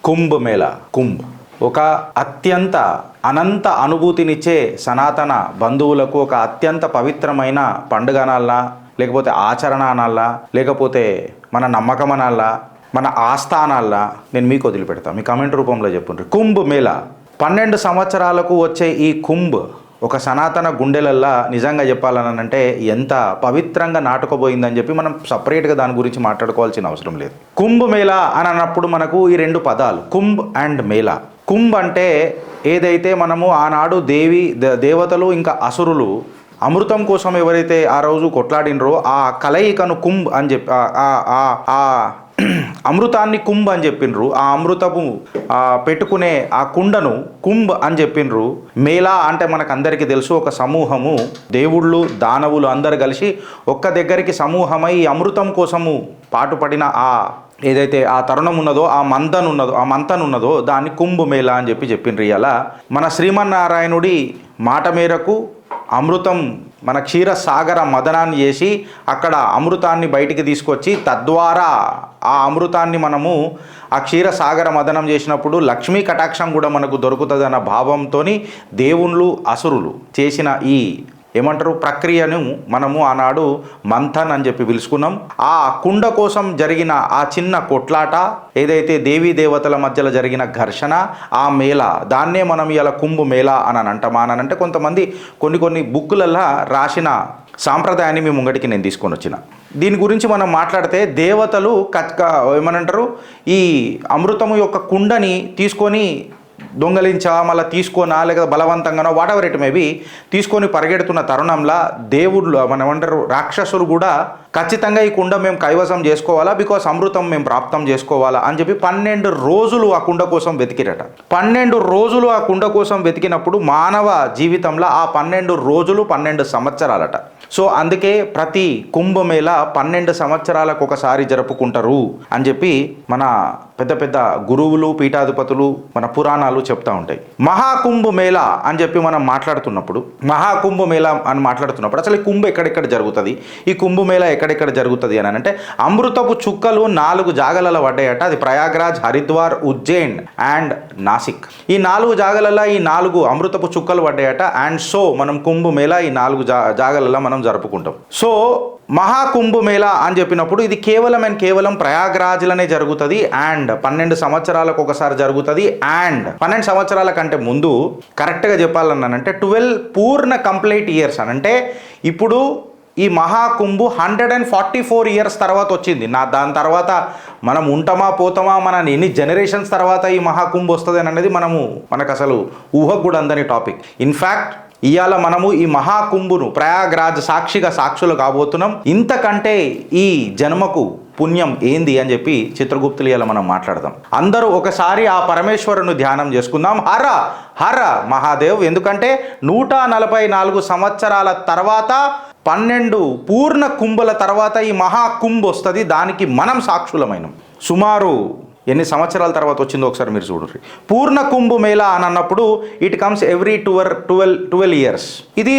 కుంభమేళా. ఒక అత్యంత అనంత అనుభూతినిచ్చే సనాతన బంధువులకు ఒక అత్యంత పవిత్రమైన పండుగ అనాలా, లేకపోతే ఆచరణ అనాలా, లేకపోతే మన నమ్మకం అనాలా, మన ఆస్థానాల్లా, నేను మీకు వదిలిపెడతాను. మీ కామెంట్ రూపంలో చెప్పండి. కుంభమేళా 12 సంవత్సరాలకు వచ్చే ఈ కుంభ్ ఒక సనాతన గుండెలల్లా నిజంగా చెప్పాలని అంటే ఎంత పవిత్రంగా నాటుకోబోయిందని చెప్పి మనం సపరేట్గా దాని గురించి మాట్లాడుకోవాల్సిన అవసరం లేదు. కుంభమేళా అని అన్నప్పుడు మనకు ఈ 2 పదాలు కుంభ్ అండ్ మేళా. కుంభ్ అంటే ఏదైతే మనము ఆనాడు దేవతలు ఇంకా అసురులు అమృతం కోసం ఎవరైతే ఆ రోజు కొట్లాడినరో ఆ కలయికను కుంభ్ అని చెప్పి ఆ అమృతాన్ని కుంభ్ అని చెప్పిండ్రు. ఆ అమృతపు పెట్టుకునే ఆ కుండను కుంభ్ అని చెప్పిండ్రు. మేళా అంటే మనకందరికీ తెలుసు, ఒక సమూహము, దేవుళ్ళు దానవులు అందరు కలిసి ఒక్క దగ్గరికి సమూహమై అమృతం కోసము పాటుపడిన ఏదైతే ఆ తరుణం ఉన్నదో ఆ మంతన్ ఉన్నదో దాన్ని కుంభమేళా అని చెప్పిండ్రు. ఇలా మన శ్రీమన్నారాయణుడి మాట మేరకు అమృతం మన క్షీరసాగర మదనాన్ని చేసి అక్కడ అమృతాన్ని బయటికి తీసుకొచ్చి తద్వారా ఆ అమృతాన్ని మనము ఆ క్షీరసాగర మదనం చేసినప్పుడు లక్ష్మీ కటాక్షం కూడా మనకు దొరుకుతుందన్న భావంతో దేవుళ్ళు అసురులు చేసిన ఈ ఏమంటారు ప్రక్రియను మనము ఆనాడు మంథన్ అని చెప్పి పిలుచుకున్నాం. ఆ కుండ కోసం జరిగిన ఆ చిన్న కొట్లాట ఏదైతే దేవీ దేవతల మధ్యలో జరిగిన ఘర్షణ, ఆ మేళా, దాన్నే మనం ఇలా కుంభమేళా అని అంటామా అని అంటే కొంతమంది కొన్ని బుక్కులలో రాసిన సాంప్రదాయాన్ని మీ ముంగటికి నేను తీసుకొని వచ్చిన. దీని గురించి మనం మాట్లాడితే దేవతలు ఏమనంటారు, ఈ అమృతము యొక్క కుండని తీసుకొని దొంగలించా మళ్ళీ తీసుకోనా లేక బలవంతంగానో వాట్ ఎవర్ ఇట్ మేబీ తీసుకొని పరిగెడుతున్న తరుణంలో దేవుళ్ళు మనం ఏమంటారు రాక్షసులు కూడా ఖచ్చితంగా ఈ కుండ మేము కైవసం చేసుకోవాలా, బికాస్ అమృతం మేము ప్రాప్తం చేసుకోవాలా అని చెప్పి 12 రోజులు ఆ కుండ కోసం వెతికిరట. 12 రోజులు ఆ కుండ కోసం వెతికినప్పుడు మానవ జీవితంలో ఆ 12 రోజులు 12 సంవత్సరాలట. సో అందుకే ప్రతి కుంభమేళా 12 సంవత్సరాలకు ఒకసారి జరుపుకుంటారు అని చెప్పి మన పెద్ద గురువులు పీఠాధిపతులు మన పురాణాలు చెప్తా ఉంటాయి. మహాకుంభమేళా అని చెప్పి మనం మాట్లాడుతున్నప్పుడు అసలు ఈ కుంభ ఎక్కడెక్కడ జరుగుతుంది, ఈ కుంభమేళా ఎక్కడెక్కడ జరుగుతుంది అని అంటే అమృతపు చుక్కలు 4 జాగలలో పడ్డాయట. అది ప్రయాగ్రాజ్, హరిద్వార్, ఉజ్జయిన్ అండ్ నాసిక్. ఈ 4 జాగలలో ఈ 4 అమృతపు చుక్కలు పడ్డాయట. అండ్ సో మనం కుంభమేళా ఈ 4 జాగలలో మనం జరుపుకుంటాం. సో మహాకుంభమేళా అని చెప్పినప్పుడు ఇది కేవలం ప్రయాగ్రాజ్లనే జరుగుతుంది. అండ్ 12 సంవత్సరాలకు ఒకసారి జరుగుతుంది. అండ్ 12 సంవత్సరాల కంటే ముందు కరెక్ట్గా చెప్పాలన్నానంటే 12 పూర్ణ కంప్లీట్ ఇయర్స్ అని అంటే ఇప్పుడు ఈ మహాకుంభు 144 ఇయర్స్ తర్వాత వచ్చింది. దాని తర్వాత మనం ఉంటామా పోతామా, మన ఎన్ని జనరేషన్స్ తర్వాత ఈ మహాకుంభు వస్తుంది అనేది మనకు అసలు ఊహకు కూడా అందని టాపిక్. ఇన్ఫ్యాక్ట్ ఇవాళ మనము ఈ మహాకుంభును ప్రయాగ్రాజ్ సాక్షులు కాబోతున్నాం. ఇంతకంటే ఈ జన్మకు పుణ్యం ఏంది అని చెప్పి చిత్రగుప్తులు ఇలా మనం మాట్లాడదాం. అందరూ ఒకసారి ఆ పరమేశ్వరుని ధ్యానం చేసుకుందాం. హర హర మహాదేవ్. ఎందుకంటే 144 సంవత్సరాల తర్వాత 12 పూర్ణ కుంభల తర్వాత ఈ మహాకుంభ్ వస్తుంది. దానికి మనం సాక్షులమైనం. సుమారు ఎన్ని సంవత్సరాల తర్వాత వచ్చిందో ఒకసారి మీరు చూడండి. పూర్ణ కుంభమేళా అని అన్నప్పుడు ఇట్ కమ్స్ ఎవ్రీ 12 ఇయర్స్. ఇది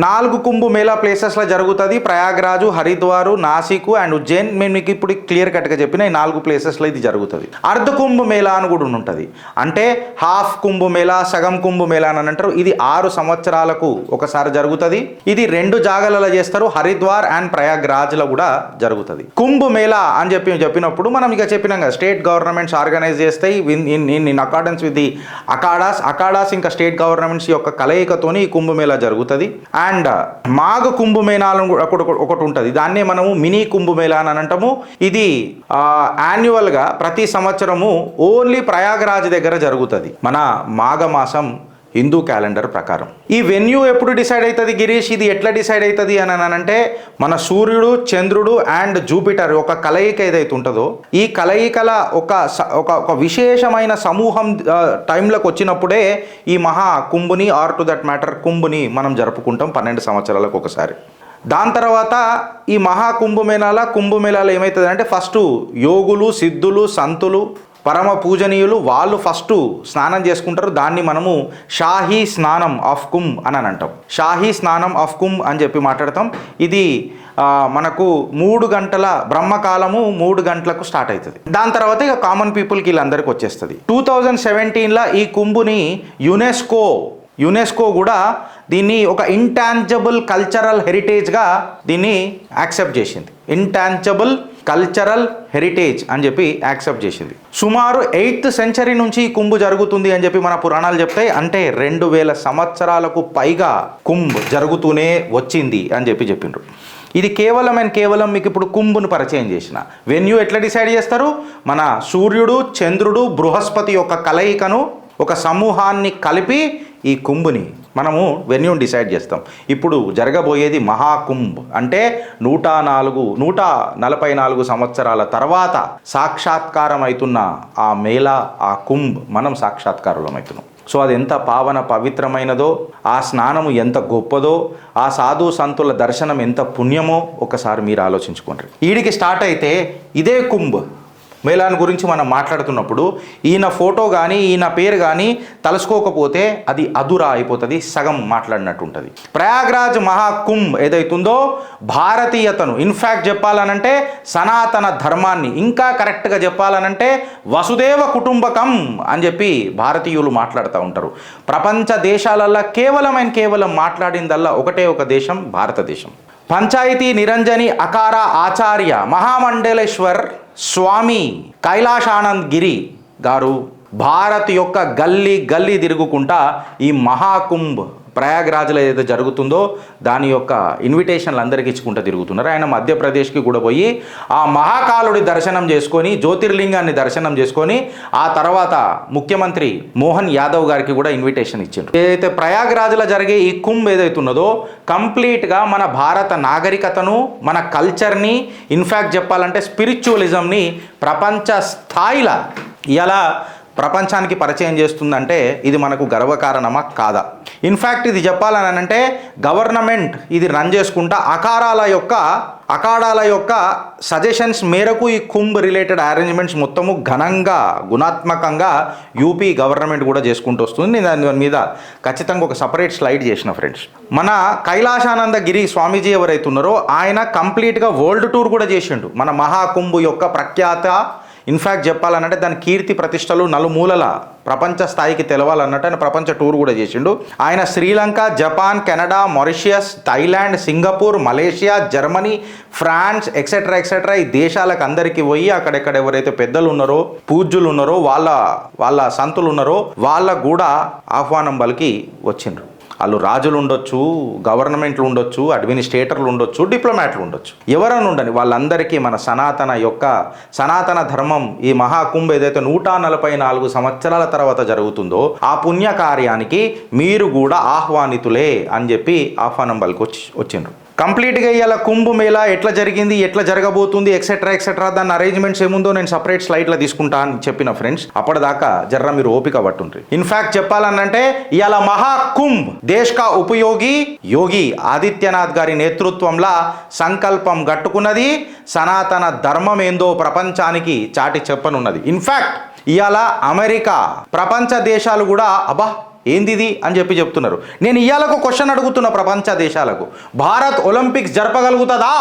4 కుంభమేళా ప్లేసెస్లో జరుగుతుంది. ప్రయాగ్రాజు, హరిద్వారు, నాసిక్ అండ్ ఉజ్జయిన్. మేము మీకు ఇప్పుడు క్లియర్ కట్గా చెప్పిన ఈ 4 ప్లేసెస్లో ఇది జరుగుతుంది. అర్ధ కుంభమేళా అని కూడా ఉంటుంది. అంటే హాఫ్ కుంభమేళా, సగం కుంభమేళా అని అంటారు. ఇది 6 సంవత్సరాలకు ఒకసారి జరుగుతుంది. ఇది 2 జాగాలలో చేస్తారు. హరిద్వార్ అండ్ ప్రయాగ్రాజ్లో కూడా జరుగుతుంది. కుంభమేళా అని చెప్పినప్పుడు మనం ఇక చెప్పినాం కదా, స్టేట్ గవర్నమెంట్స్ ఆర్గనైజ్ చేస్తాయి ఇన్ అకార్డెన్స్ విత్ ది అకాడాస్ ఇంకా స్టేట్ గవర్నమెంట్స్ యొక్క కలయికతోని ఈ కుంభమేళా జరుగుతుంది. అండ్ మాఘ కుంభమేళా ఒకటి ఉంటుంది. దాన్నే మనము మినీ కుంభమేళా అని అంటాము. ఇది యాన్యువల్గా ప్రతి సంవత్సరము ఓన్లీ ప్రయాగరాజ్ దగ్గర జరుగుతుంది మన మాఘమాసం హిందూ క్యాలెండర్ ప్రకారం. ఈ వెన్యూ ఎప్పుడు డిసైడ్ అవుతుంది గిరీష్, ఇది ఎట్లా డిసైడ్ అవుతుంది అని అంటే మన సూర్యుడు, చంద్రుడు అండ్ జూపిటర్ ఒక కలయిక ఏదైతే ఉంటుందో ఈ కలయికల ఒక విశేషమైన సమూహం టైంలోకి వచ్చినప్పుడే ఈ మహా కుంభుని ఆర్ టు దట్ మ్యాటర్ కుంభుని మనం జరుపుకుంటాం 12 సంవత్సరాలకు ఒకసారి. దాని తర్వాత ఈ మహాకుంభమేళాలో ఏమవుతుంది అంటే ఫస్ట్ యోగులు, సిద్ధులు, సంతులు పరమ పూజనీయులు వాళ్ళు ఫస్ట్ స్నానం చేసుకుంటారు. దాన్ని మనము షాహీ స్నానం ఆఫ్ కుంభ్ అని అంటాం. షాహీ స్నానం ఆఫ్ కుంభ్ అని చెప్పి మాట్లాడతాం. ఇది మనకు 3 గంటల బ్రహ్మకాలము 3 గంటలకు స్టార్ట్ అవుతుంది. దాని తర్వాత ఇక కామన్ పీపుల్కి వీళ్ళందరికీ వచ్చేస్తుంది. 2017లో ఈ కుంభుని యునెస్కో కూడా దీన్ని ఒక ఇంటాంజబుల్ కల్చరల్ హెరిటేజ్గా దీన్ని యాక్సెప్ట్ చేసింది. ఇంటాంజబుల్ కల్చరల్ హెరిటేజ్ అని చెప్పి యాక్సెప్ట్ చేసింది. సుమారు 8th సెంచరీ నుంచి ఈ కుంభ్ జరుగుతుంది అని చెప్పి మన పురాణాలు చెప్తాయి. అంటే 2000 సంవత్సరాలకు పైగా కుంభ్ జరుగుతూనే వచ్చింది అని చెప్పిండ్రు. ఇది కేవలం మీకు ఇప్పుడు కుంభ్ను పరిచయం చేసిన వెన్యూ ఎట్లా డిసైడ్ చేస్తారు? మన సూర్యుడు, చంద్రుడు, బృహస్పతి యొక్క కలయికను ఒక సమూహాన్ని కలిపి ఈ కుంభ్ని మనము వెన్యూని డిసైడ్ చేస్తాం. ఇప్పుడు జరగబోయేది మహాకుంభ్. అంటే 144 సంవత్సరాల తర్వాత సాక్షాత్కారం అవుతున్న ఆ మేళా, ఆ కుంభ్ మనం సాక్షాత్కారం అవుతున్నాం. సో అది ఎంత పావన పవిత్రమైనదో, ఆ స్నానము ఎంత గొప్పదో, ఆ సాధు సంతుల దర్శనం ఎంత పుణ్యమో ఒకసారి మీరు ఆలోచించుకోండి. ఈడికి స్టార్ట్ అయితే ఇదే కుంభ్ మేళాన్ గురించి మనం మాట్లాడుతున్నప్పుడు ఈయన ఫోటో కానీ ఈయన పేరు కానీ తలుసుకోకపోతే అది అధురా అయిపోతుంది, సగం మాట్లాడినట్టు ఉంటుంది. ప్రయాగ్రాజ్ మహాకుంభ్ ఏదైతుందో భారతీయతను, ఇన్ఫ్యాక్ట్ చెప్పాలనంటే సనాతన ధర్మాన్ని, ఇంకా కరెక్ట్గా చెప్పాలనంటే వసుదేవ కుటుంబకం అని చెప్పి భారతీయులు మాట్లాడుతూ ఉంటారు. ప్రపంచ దేశాలల్లో కేవలం మాట్లాడిందల్లా ఒకటే ఒక దేశం, భారతదేశం. పంచాయతీ నిరంజని అకార ఆచార్య మహామండలేశ్వర్ స్వామి కైలాసానంద్ గిరి గారు భారత్ యొక్క గల్లీ తిరుగుకుంటా ఈ మహాకుంభ్ ప్రయాగ్రాజ్లో ఏదైతే జరుగుతుందో దాని యొక్క ఇన్విటేషన్లు అందరికీ ఇచ్చుకుంటూ తిరుగుతున్నారు. ఆయన మధ్యప్రదేశ్కి కూడా పోయి ఆ మహాకాలుడి దర్శనం చేసుకొని, జ్యోతిర్లింగాన్ని దర్శనం చేసుకొని ఆ తర్వాత ముఖ్యమంత్రి మోహన్ యాదవ్ గారికి కూడా ఇన్విటేషన్ ఇచ్చిండ్రు. ఏదైతే ప్రయాగ్రాజ్లో జరిగే ఈ కుంభ్ ఏదైతే ఉన్నదో కంప్లీట్గా మన భారత నాగరికతను, మన కల్చర్ని, ఇన్ఫ్యాక్ట్ చెప్పాలంటే స్పిరిచువలిజంని ప్రపంచ స్థాయిలో ఇలా ప్రపంచానికి పరిచయం చేస్తుందంటే ఇది మనకు గర్వకారణమా కాదా? ఇన్ఫ్యాక్ట్ ఇది చెప్పాలని అంటే గవర్నమెంట్ ఇది రన్ చేసుకుంటా అఖాడాల యొక్క సజెషన్స్ మేరకు ఈ కుంభ్ రిలేటెడ్ అరేంజ్మెంట్స్ మొత్తము ఘనంగా, గుణాత్మకంగా యూపీ గవర్నమెంట్ కూడా చేసుకుంటూ వస్తుంది. నేను దాని మీద ఖచ్చితంగా ఒక సపరేట్ స్లైడ్ చేసిన ఫ్రెండ్స్. మన కైలాసానంద గిరి స్వామీజీ ఎవరైతే ఉన్నారో ఆయన కంప్లీట్గా వరల్డ్ టూర్ కూడా చేసిండు మన మహాకుంభ్ యొక్క ప్రఖ్యాత. ఇన్ఫ్యాక్ట్ చెప్పాలనంటే దాని కీర్తి ప్రతిష్టలు నలుమూలల ప్రపంచ స్థాయికి తెలవాలన్నట్టు ఆయన ప్రపంచ టూర్ కూడా చేసిండు. ఆయన Sri Lanka, Japan, Canada, Mauritius, Thailand, Singapore, Malaysia, Germany, France etcetera ఈ దేశాలకు అందరికీ పోయి అక్కడెక్కడ ఎవరైతే పెద్దలు ఉన్నారో, పూజ్యులు ఉన్నారో, వాళ్ళ సంతులు ఉన్నారో వాళ్ళకు కూడా ఆహ్వానం పలికి వచ్చిండ్రు. వాళ్ళు రాజులు ఉండొచ్చు, గవర్నమెంట్లు ఉండొచ్చు, అడ్మినిస్ట్రేటర్లు ఉండొచ్చు, డిప్లొమాట్లు ఉండొచ్చు, ఎవరైనా ఉండని వాళ్ళందరికీ మన సనాతన ధర్మం ఈ మహాకుంభ్ ఏదైతే 144 సంవత్సరాల తర్వాత జరుగుతుందో ఆ పుణ్యకార్యానికి మీరు కూడా ఆహ్వానితులే అని చెప్పి ఆహ్వానం పలికి వచ్చిండ్రు. కంప్లీట్గా ఇవాళ కుంభ్ మేళా ఎట్లా జరిగింది, ఎట్లా జరగబోతుంది, ఎక్సెట్రా దాని అరేంజ్మెంట్స్ ఏముందో నేను సపరేట్ స్లైడ్లో తీసుకుంటా అని చెప్పిన ఫ్రెండ్స్. అప్పటిదాకా జర్ర మీరు ఓపిక పట్టుండ్రి. ఇన్ఫ్యాక్ట్ చెప్పాలనంటే ఇవాళ మహాకుంభ్ దేశ్ కా ఉపయోగి యోగి ఆదిత్యనాథ్ గారి నేతృత్వంలో సంకల్పం గట్టుకున్నది. సనాతన ధర్మం ఏందో ప్రపంచానికి చాటి చెప్పనున్నది. ఇన్ఫ్యాక్ట్ ఇవాళ అమెరికా, ప్రపంచ దేశాలు కూడా అబ్బా ఏందిది అని చెప్తున్నారు. నేను ఇవాళకు క్వశ్చన్ అడుగుతున్న ప్రపంచ దేశాలకు, భారత్ ఒలింపిక్స్ జరపగలుగుతుందా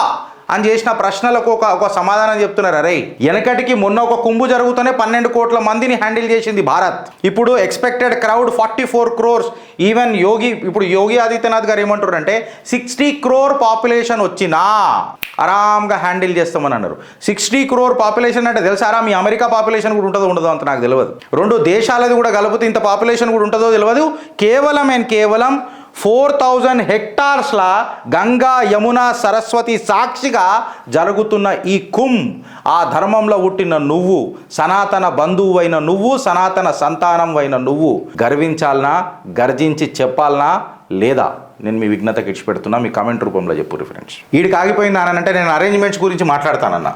అని చేసిన ప్రశ్నలకు ఒక సమాధానం చెప్తున్నారు. అరే వెనకటికి మొన్న ఒక కుంభు జరుగుతూనే 12 కోట్ల మందిని హ్యాండిల్ చేసింది భారత్. ఇప్పుడు expected crowd 44 crores. Even Yogi Adityanath గారు ఏమంటారు అంటే 60 crore పాపులేషన్ వచ్చినా ఆరాంగా హ్యాండిల్ చేస్తామని అన్నారు. 60 crore పాపులేషన్ అంటే తెలుసారా? మీ అమెరికా పాపులేషన్ కూడా ఉంటుందో ఉండదో అంత నాకు తెలియదు. 2 దేశాలది కూడా కలిపితే ఇంత పాపులేషన్ కూడా ఉంటుందో తెలియదు. కేవలం 4000 హెక్టార్స్లా గంగా, యమున, సరస్వతి సాక్షిగా జరుగుతున్న ఈ కుంభ్ ఆ ధర్మంలో పుట్టిన నువ్వు, సనాతన బంధువు అయిన నువ్వు, సనాతన సంతానం అయిన నువ్వు గర్వించాలనా, గర్జించి చెప్పాలనా లేదా? నేను మీ విఘ్నతకి ఇచ్చిపెడుతున్నా, మీ కామెంట్ రూపంలో చెప్పు ఫ్రెండ్స్. వీడికి ఆగిపోయింది అంటే నేను అరేంజ్మెంట్స్ గురించి మాట్లాడతానన్నా.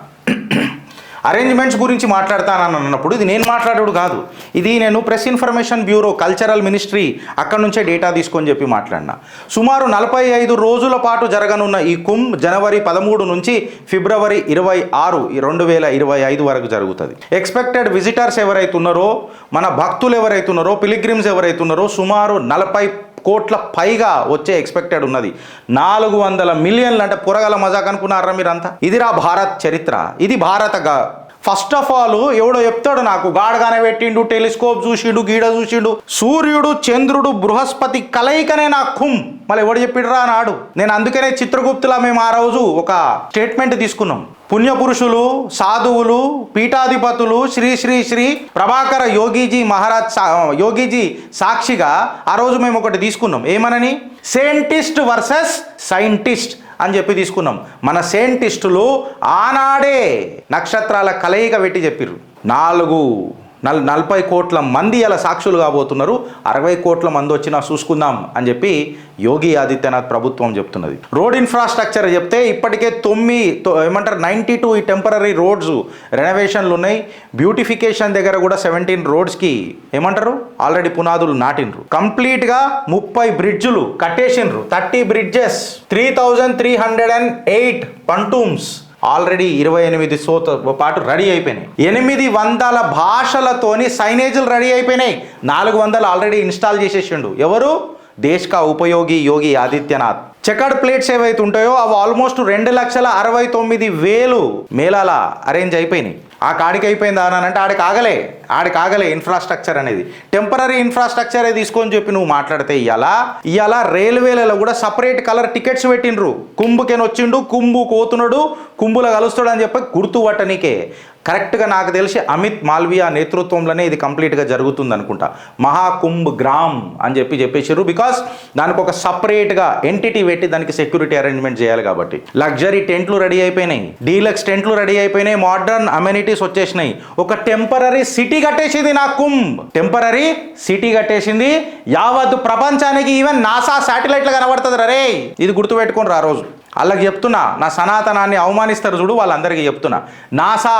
అరేంజ్మెంట్స్ గురించి మాట్లాడతానని అన్నప్పుడు ఇది నేను మాట్లాడేది కాదు, ఇది నేను press information bureau cultural ministry అక్కడి నుంచే డేటా తీసుకొని చెప్పి మాట్లాడినా. సుమారు 45 రోజుల పాటు జరగనున్న ఈ కుంభ్ జనవరి 13 నుంచి ఫిబ్రవరి 26, 2025 వరకు జరుగుతుంది. ఎక్స్పెక్టెడ్ విజిటర్స్ ఎవరైతున్నారో, మన భక్తులు ఎవరైతున్నారో, పిలిగ్రిమ్స్ ఎవరైతున్నారో సుమారు 40 కోట్ల పైగా వచ్చే ఎక్స్పెక్టెడ్ ఉన్నది. 400 మిలియన్లు అంటే పురగల మజాక్ అనుకున్నారా మీరంతా? ఇదిరా భారత్ చరిత్ర, ఇది భారత. ఫస్ట్ ఆఫ్ ఆల్ ఎవడో చెప్తాడు నాకు, గాడగానే పెట్టిండు, టెలిస్కోప్ చూసిండు, గీడ చూసిండు, సూర్యుడు చంద్రుడు బృహస్పతి కలయికనే నా కుంభ్. మళ్ళీ ఎవడు చెప్పిడురా నాడు? నేను అందుకనే చిత్రగుప్తులా మేము ఆ రోజు ఒక స్టేట్మెంట్ తీసుకున్నాం. పుణ్యపురుషులు, సాధువులు, పీఠాధిపతులు శ్రీ శ్రీ శ్రీ ప్రభాకర యోగీజీ సాక్షిగా ఆ రోజు మేము ఒకటి తీసుకున్నాం. ఏమనని? సైంటిస్ట్ వర్సెస్ సైంటిస్ట్ అని చెప్పి తీసుకున్నాం. మన సైంటిస్టులు ఆనాడే నక్షత్రాల కలయిక పెట్టి చెప్పిర్రు. 40 కోట్ల మంది అలా సాక్షులు కాబోతున్నారు, 60 కోట్ల మంది వచ్చినా చూసుకుందాం అని చెప్పి యోగి ఆదిత్యనాథ్ ప్రభుత్వం చెప్తున్నది. రోడ్ ఇన్ఫ్రాస్ట్రక్చర్ చెప్తే ఇప్పటికే 92 ఈ టెంపరీ రోడ్స్ రెనోవేషన్లు ఉన్నాయి. బ్యూటిఫికేషన్ దగ్గర కూడా 17 రోడ్స్కి ఆల్రెడీ పునాదులు నాటినరు. కంప్లీట్గా 30 బ్రిడ్జులు కట్టేసినరు. 30 బ్రిడ్జెస్, 3308 పంటూమ్స్ ఆల్రెడీ 28 పాటు రెడీ అయిపోయినాయి. 800 భాషలతోని సైనేజులు రెడీ అయిపోయినాయి. 400 ఆల్రెడీ ఇన్స్టాల్ చేసేసిండు. ఎవరు? దేశ్ కా ఉపయోగి యోగి ఆదిత్యనాథ్. చెకర్డ్ ప్లేట్స్ ఏవైతే ఉంటాయో అవి ఆల్మోస్ట్ 2,69,000 మేళాల అరేంజ్ అయిపోయినాయి. ఆ కాడికి అయిపోయిందా అని అంటే ఆడికి ఆగలే ఇన్ఫ్రాస్ట్రక్చర్ అనేది. టెంపరీ ఇన్ఫ్రాస్ట్రక్చరే తీసుకొని చెప్పి నువ్వు మాట్లాడితే ఇవాళ రైల్వేలలో కూడా సపరేట్ కలర్ టికెట్స్ పెట్టిండ్రు. కుంభుకేని వచ్చిండు, కుంభు కోతున్నాడు, కుంభులో కలుస్తాడు అని చెప్పి గుర్తుపట్టనీకే. కరెక్ట్గా నాకు తెలిసి అమిత్ మాల్వియా నేతృత్వంలోనే ఇది కంప్లీట్గా జరుగుతుంది అనుకుంటా. మహాకుంభ్ గ్రామ్ అని చెప్పేసారు. బికాస్ దానికి ఒక సపరేట్గా ఎంటిటీ పెట్టి దానికి సెక్యూరిటీ అరేంజ్మెంట్ చేయాలి కాబట్టి. లగ్జరీ టెంట్లు రెడీ అయిపోయినాయి, డీలక్స్ టెంట్లు రెడీ అయిపోయినాయి, మోడర్న్ అమ్యూనిటీస్ వచ్చేసినాయి. ఒక టెంపరీ సిటీ కట్టేసింది నా కుంభ్. Temporary city కట్టేసింది. యావత్ ప్రపంచానికి ఈవెన్ నాసా శాటిలైట్లు కనబడుతుంది. రే ఇది గుర్తుపెట్టుకోండి. ఆ రోజు వాళ్ళకి చెప్తున్నా, నా సనాతనాన్ని అవమానిస్తారు చూడు, వాళ్ళందరికీ చెప్తున్నా, నాసా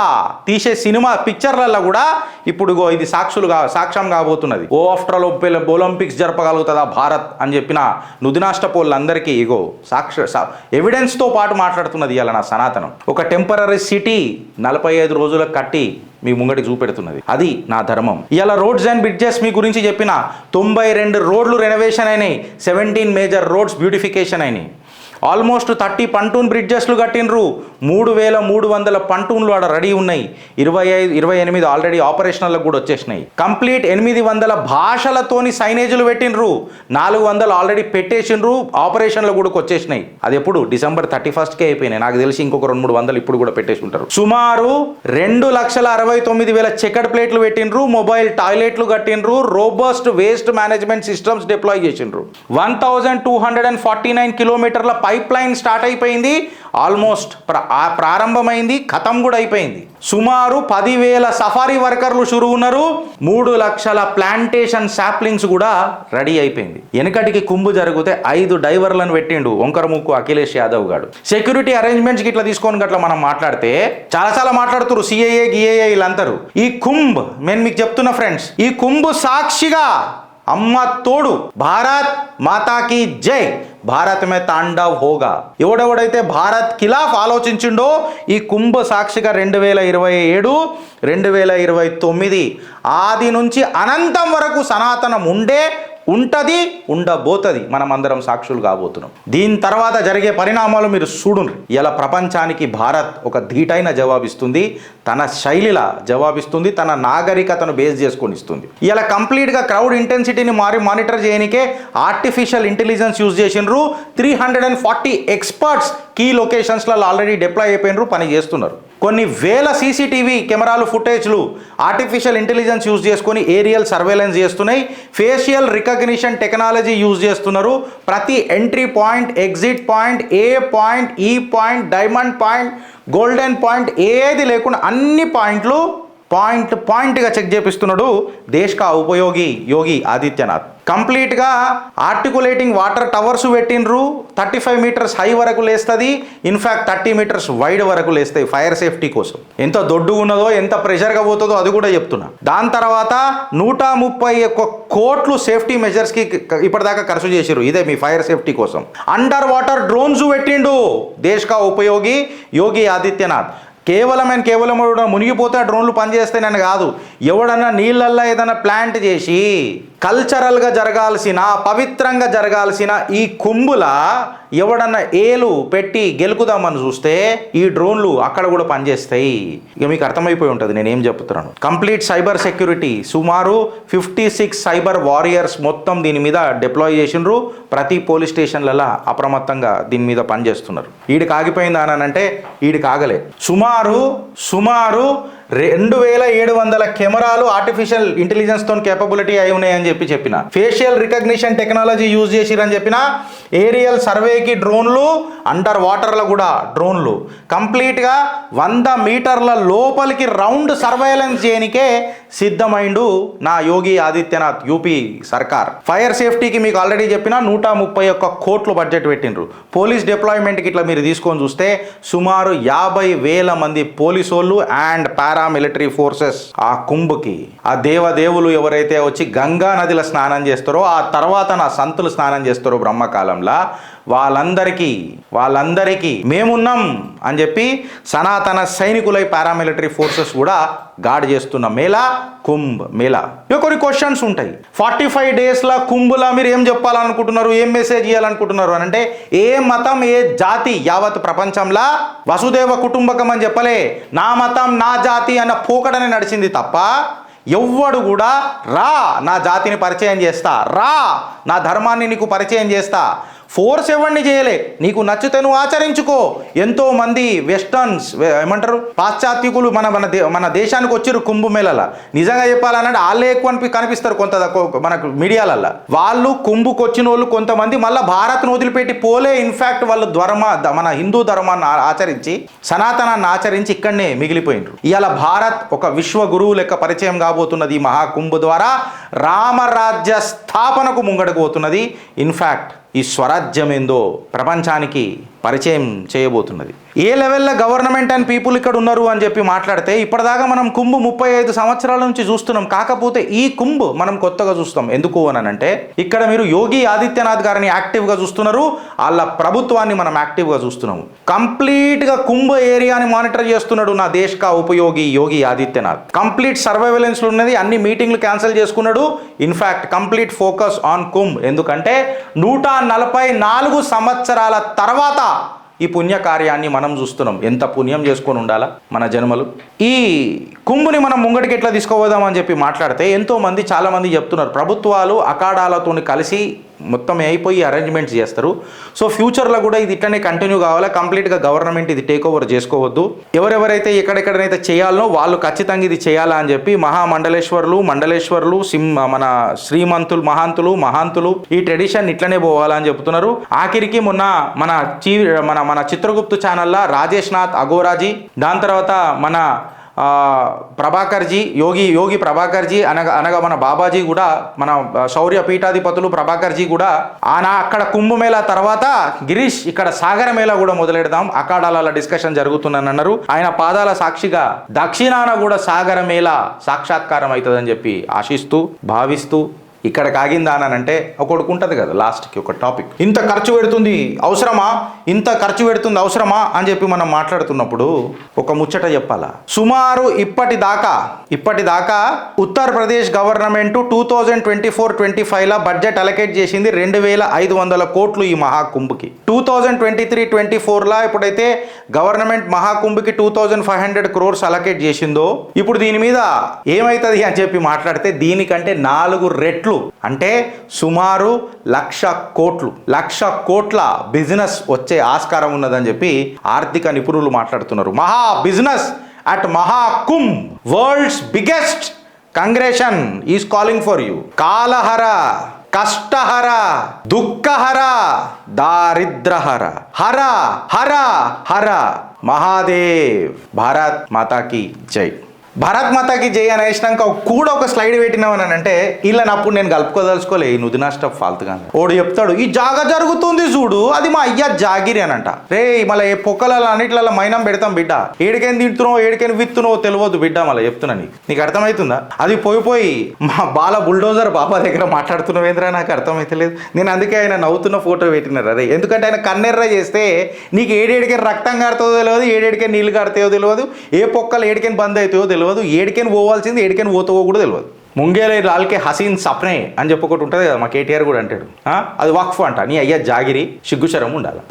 తీసే సినిమా పిక్చర్లలో కూడా ఇప్పుడు ఇది సాక్ష్యం కాబోతున్నది. ఆఫ్టర్ ఆల్ ఒలింపిక్స్ జరపగలుగుతుందా భారత్ అని చెప్పిన నుదినాష్టపోళ్ళందరికీ ఎవిడెన్స్తో పాటు మాట్లాడుతున్నది ఇవాళ నా సనాతనం. ఒక టెంపరీ సిటీ 45 రోజులకు కట్టి మీ ముంగటికి చూపెడుతున్నది. అది నా ధర్మం. ఇలా రోడ్స్ అండ్ బ్రిడ్జెస్ మీ గురించి చెప్పిన 92 రోడ్లు రెనోవేషన్ అయినాయి, 17 మేజర్ రోడ్స్ బ్యూటిఫికేషన్ అయినాయి. ఆల్మోస్ట్ 30 పంటూన్ బ్రిడ్జెస్లు కట్టినరు. 3,300 పంటూన్లు ఆడ రెడీ ఉన్నాయి. 28 ఆల్రెడీ ఆపరేషనల్లకు కూడా వచ్చేసినాయి. కంప్లీట్ 800 భాషలతోని సైనేజులు పెట్టినరు. 400 ఆల్రెడీ పెట్టేసినరు, ఆపరేషన్లు కూడా వచ్చేసినాయి. అది ఎప్పుడు? December 31కే అయిపోయినాయి. నాకు తెలిసి ఇంకొక 200-300 ఇప్పుడు కూడా పెట్టేసి ఉంటారు. సుమారు 2,69,000 చెకర్డ్ ప్లేట్లు పెట్టినరు, మొబైల్ టాయిలెట్లు కట్టినరు, robust waste management systems deploy చేసినరు. 1,249 కిలోమీటర్ల పైప్ లైన్ స్టార్ట్ అయిపోయింది. ఆల్మోస్ట్ ప్రారంభమైంది, ఖతం కూడా అయిపోయింది. సుమారు 10,000 సఫారీ వర్కర్లు షురు ఉన్నారు. 3 లక్షల ప్లాంటేషన్ సాప్లింగ్స్ కూడా రెడీ అయిపోయింది. వెనకటికి కుంభు జరిగితే 5 డైవర్లను పెట్టిండు వంకరముక్కు అఖిలేష్ యాదవ్ గారు. సెక్యూరిటీ అరేంజ్మెంట్స్ ఇట్లా తీసుకొని గట్లా మనం మాట్లాడితే చాలా మాట్లాడుతున్నారు. సిఐఏ గిఏఏ వీళ్ళందరూ. ఈ కుంభ్ నేను మీకు చెప్తున్నా ఫ్రెండ్స్, ఈ కుంభ్ సాక్షిగా అమ్మ తోడు భారత్ మాతాకి జై, భారత్ మే తాండవ్ హోగా. ఎవడెవడైతే భారత్ ఖిలాఫ్ ఆలోచించిండో ఈ కుంభ సాక్షిగా 2027, 2029 ఆది నుంచి అనంతం వరకు సనాతనం ఉంటది, ఉండబోతుంది. మనం అందరం సాక్షులు కాబోతున్నాం. దీని తర్వాత జరిగే పరిణామాలు మీరు చూడండి. ఇలా ప్రపంచానికి భారత్ ఒక ధీటైన జవాబిస్తుంది, తన శైలిలా జవాబిస్తుంది, తన నాగరికతను బేస్ చేసుకొని ఇస్తుంది. ఇలా కంప్లీట్గా క్రౌడ్ ఇంటెన్సిటీని మానిటర్ చేయడానికే ఆర్టిఫిషియల్ ఇంటెలిజెన్స్ యూజ్ చేసినారు. 340 ఎక్స్పర్ట్స్ కీ లొకేషన్స్లలో ఆల్రెడీ డిప్లాయ్ అయిపోయినారు, పని చేస్తున్నారు. కొన్ని వేల సీసీటీవీ కెమెరాలు ఫుటేజ్లు ఆర్టిఫిషియల్ ఇంటెలిజెన్స్ యూజ్ చేసుకొని ఏరియల్ సర్వేలెన్స్ చేస్తున్నాయి. ఫేషియల్ రికగ్నిషన్ టెక్నాలజీ యూజ్ చేస్తున్నారు. ప్రతి ఎంట్రీ పాయింట్, ఎగ్జిట్ పాయింట్, ఏ పాయింట్, ఈ point, diamond point, golden point ఏది లేకుండా అన్ని పాయింట్లు పాయింట్గా చెక్ చేపిస్తున్నాడు దేశ్ కా ఉపయోగి యోగి ఆదిత్యనాథ్. కంప్లీట్గా ఆర్టికులేటింగ్ వాటర్ టవర్స్ పెట్టిండ్రు. 35 మీటర్స్ హై వరకు లేస్తుంది. ఇన్ఫ్యాక్ట్ 30 మీటర్స్ వైడ్ వరకు లేస్తాయి ఫైర్ సేఫ్టీ కోసం. ఎంత దొడ్డు ఉన్నదో, ఎంత ప్రెషర్గా పోతుందో అది కూడా చెప్తున్నా. దాని తర్వాత 131 కోట్లు సేఫ్టీ మెజర్స్కి ఇప్పటిదాకా ఖర్చు చేసిర్రు. ఇదే మీ ఫైర్ సేఫ్టీ కోసం. అండర్ వాటర్ డ్రోన్స్ పెట్టిండు దేశ్ కా ఉపయోగి యోగి ఆదిత్యనాథ్. కేవలం మునిగిపోతే ఆ డ్రోన్లు పనిచేస్తాయని కాదు, ఎవడన్నా నీళ్ళల్లో ఏదైనా ప్లాంట్ చేసి కల్చరల్గా జరగాల్సిన, పవిత్రంగా జరగాల్సిన ఈ కుంభుల ఎవడన్నా ఏలు పెట్టి గెలుకుదామని చూస్తే ఈ డ్రోన్లు అక్కడ కూడా పనిచేస్తాయి. ఇక మీకు అర్థమైపోయి ఉంటుంది నేనేం చెప్తున్నాను. కంప్లీట్ సైబర్ సెక్యూరిటీ, సుమారు 56 సైబర్ వారియర్స్ మొత్తం దీని మీద డిప్లాయ్ చేసిండ్రు. ప్రతి పోలీస్ స్టేషన్లలో అప్రమత్తంగా దీని మీద పనిచేస్తున్నారు. ఈడికి ఆగిపోయిందా అని అంటే ఈడికి ఆగలే. సుమారు 2700 కెమెరాలు ఆర్టిఫిషియల్ ఇంటెలిజెన్స్తో కేపబిలిటీ అయి ఉన్నాయని చెప్పిన. ఫేషియల్ రికగ్నిషన్ టెక్నాలజీ యూజ్ చేసిరని చెప్పిన. ఏరియల్ సర్వేకి డ్రోన్లు, అండర్ వాటర్లో కూడా డ్రోన్లు. కంప్లీట్గా 100 మీటర్ల లోపలికి రౌండ్ సర్వేలెన్స్ చేయనికే సిద్ధమైండు నా యోగి ఆదిత్యనాథ్ యూపీ సర్కార్. ఫైర్ సేఫ్టీకి మీకు ఆల్రెడీ చెప్పిన 131 కోట్లు బడ్జెట్ పెట్టిండ్రు. పోలీస్ డిప్లాయ్మెంట్కి ఇట్లా మీరు తీసుకొని చూస్తే సుమారు 50,000 మంది పోలీసు వాళ్ళు అండ్ పారామిలిటరీ ఫోర్సెస్ ఆ కుంభకి, ఆ దేవదేవులు ఎవరైతే వచ్చి గంగా నదిలో స్నానం చేస్తారో, ఆ తర్వాత నా సంతులు స్నానం చేస్తారో బ్రహ్మకాలంలో, వాళ్ళందరికీ మేమున్నాం అని చెప్పి సనాతన సైనికులై పారామిలిటరీ ఫోర్సెస్ కూడా గార్డ్ చేస్తున్న మేళా కుంభ్ మేళా. ఇక కొన్ని క్వశ్చన్స్ ఉంటాయి. 45 డేస్ల కుంభులా మీరు ఏం చెప్పాలనుకుంటున్నారు, ఏం మెసేజ్ ఇవ్వాలనుకుంటున్నారు అని అంటే, ఏ మతం ఏ జాతి యావత్ ప్రపంచంలో వసుదేవ కుటుంబకం అని చెప్పలే. నా మతం నా జాతి అన్న పోకడనే నడిచింది తప్ప ఎవ్వడు కూడా రా నా జాతిని పరిచయం చేస్తా, రా నా ధర్మాన్ని నీకు పరిచయం చేస్తా, ఫోర్స్ ఎవరిని చేయలే. నీకు నచ్చితే నువ్వు ఆచరించుకో. ఎంతో మంది వెస్టర్న్స్ ఏమంటారు పాశ్చాత్యకులు మన దేశానికి వచ్చిర్రు కుంభమేళలో. నిజంగా చెప్పాలనంటే వాళ్ళే ఎక్కువ కనిపిస్తారు కొంత మనకు మీడియాలల్లో. వాళ్ళు కుంభుకొచ్చిన వాళ్ళు కొంతమంది మళ్ళీ భారత్ను వదిలిపెట్టి పోలే. ఇన్ఫ్యాక్ట్ వాళ్ళు మన హిందూ ధర్మాన్ని ఆచరించి, సనాతనాన్ని ఆచరించి ఇక్కడనే మిగిలిపోయినరు. ఇవాళ భారత్ ఒక విశ్వ గురువు లెక్క పరిచయం కాబోతున్నది ఈ మహాకుంభ ద్వారా. రామరాజ్య స్థాపనకు ముంగడుకు పోతున్నది. ఇన్ఫ్యాక్ట్ ఈ స్వరాజ్యం ఏందో ప్రపంచానికి పరిచయం చేయబోతున్నది. ఏ లెవెల్లో గవర్నమెంట్ అండ్ పీపుల్ ఇక్కడ ఉన్నారు అని చెప్పి మాట్లాడితే, ఇప్పటిదాకా మనం కుంభ్ 35 సంవత్సరాల నుంచి చూస్తున్నాం. కాకపోతే ఈ కుంభ్ మనం కొత్తగా చూస్తాం. ఎందుకు అని అంటే, ఇక్కడ మీరు యోగి ఆదిత్యనాథ్ గారిని యాక్టివ్గా చూస్తున్నారు, వాళ్ళ ప్రభుత్వాన్ని మనం యాక్టివ్గా చూస్తున్నాము. కంప్లీట్గా కుంభ్ ఏరియాని మానిటర్ చేస్తున్నాడు నా దేశ్ కా ఉపయోగి యోగి ఆదిత్యనాథ్. కంప్లీట్ సర్వైలెన్స్లో ఉన్నది, అన్ని మీటింగ్లు క్యాన్సిల్ చేసుకున్నాడు. In fact complete focus on Kumbh. ఎందుకంటే 144 సంవత్సరాల తర్వాత ఈ పుణ్యకార్యాన్ని మనం చూస్తున్నాం. ఎంత పుణ్యం చేసుకొని ఉండాలా మన జన్మలు. ఈ కుంభుని మనం ముంగడికి ఎట్లా తీసుకోపోదామని చెప్పి మాట్లాడితే, చాలామంది చెప్తున్నారు ప్రభుత్వాలు అఖాడాలతో కలిసి మొత్తం అయిపోయి అరేంజ్మెంట్స్ చేస్తారు. సో ఫ్యూచర్లో కూడా ఇది ఇట్లనే కంటిన్యూ కావాలి. కంప్లీట్గా గవర్నమెంట్ ఇది టేక్ ఓవర్ చేసుకోవద్దు. ఎవరెవరైతే ఎక్కడెక్కడనైతే చేయాలనో వాళ్ళు ఖచ్చితంగా ఇది చేయాలా అని చెప్పి మండలేశ్వర్లు మన శ్రీమంతులు మహాంతులు ఈ ట్రెడిషన్ ఇట్లనే పోవాలని చెప్తున్నారు. ఆఖరికి మొన్న మన చిత్రగుప్తు ఛానల్లో రాజేష్ నాథ్ అఘోరాజీ, దాని తర్వాత మన ప్రభాకర్జీ యోగి ప్రభాకర్జీ అనగా మన బాబాజీ కూడా, మన శౌర్య పీఠాధిపతులు ప్రభాకర్జీ కూడా అక్కడ కుంభమేళా తర్వాత గిరీష్ ఇక్కడ సాగర మేళా కూడా మొదలెడదాం, అఖాడాల డిస్కషన్ జరుగుతుందని అన్నారు. ఆయన పాదాల సాక్షిగా దక్షిణాన కూడా సాగర మేళా సాక్షాత్కారం అవుతుందని చెప్పి ఆశిస్తూ భావిస్తూ ఇక్కడ ఆగిందా అని అంటే ఒకటి ఉంటుంది కదా లాస్ట్కి ఒక టాపిక్. ఇంత ఖర్చు పెడుతుంది అవసరమా అని చెప్పి మనం మాట్లాడుతున్నప్పుడు ఒక ముచ్చట చెప్పాలా. సుమారు ఇప్పటిదాకా ఉత్తరప్రదేశ్ గవర్నమెంట్ 2024-25 బడ్జెట్ అలకేట్ చేసింది 2,500 కోట్లు ఈ మహాకుంభకి. 2023-24 ఎప్పుడైతే గవర్నమెంట్ మహాకుంభకి 2,500 crores అలకేట్ చేసిందో, ఇప్పుడు దీని మీద ఏమవుతుంది అని చెప్పి మాట్లాడితే దీనికంటే 4 రెట్లు, అంటే సుమారు 1,00,00,000 కోట్ల బిజినెస్ వచ్చే ఆస్కారం ఉన్నదని చెప్పి ఆర్థిక నిపుణులు మాట్లాడుతున్నారు. Maha business at Mahakumbh, world's biggest congregation is calling for you. కాలహర, కష్టహర, దుఃఖహర, దారిద్రహర, హర హర హర మహాదేవ్. భారత్ మాతాకి జై. భారత్ మాతాకి జై అని వేసినాక కూడా ఒక స్లైడ్ పెట్టినామని అంటే ఇలా అప్పుడు నేను కలుపుకోదలుచుకోలే ఈ నుదినా స్టఫ్ ఫాల్తుగా ఓడు చెప్తాడు ఈ జాగా జరుగుతుంది చూడు అది మా అయ్యా జాగిరి అని అంట రే మళ్ళీ ఏ పొక్కలలో అన్నిట్లలో మైనం పెడతాం బిడ్డ ఏడికైనా తింటున్నావు ఏడికైనా విత్తున్నావు తెలియదు బిడ్డ మళ్ళీ చెప్తున్నా నీకు అర్థమవుతుందా అది పోయి మా బాల బుల్డోజర్ బాబా దగ్గర మాట్లాడుతున్నావేంద్రా నాకు అర్థమైతలేదు నేను అందుకే ఆయన నవ్వుతున్న ఫోటో పెట్టినారు అదే ఎందుకంటే ఆయన కన్నెర్ర చేస్తే నీకు ఏడేడికైనా రక్తం కారుతుందో తెలియదు ఏడేడికైనా నీళ్ళు కారుతాయో తెలియదు ఏ పొక్కలు ఏడికైనా బంద్ అవుతాయో తెలియదు ఏడికైనా పోవాల్సింది ఏడికైనా పోతావో కూడా తెలియదు ముంగేలే లాల్కే హసీన్ సప్నే అని చెప్పి ఒకటి ఉంటుంది కదా మా కేటీఆర్ కూడా అంటాడు అది వక్ఫ్ అంట నీ అయ్యా జాగిరి సిగ్గుశరం ఉండాలి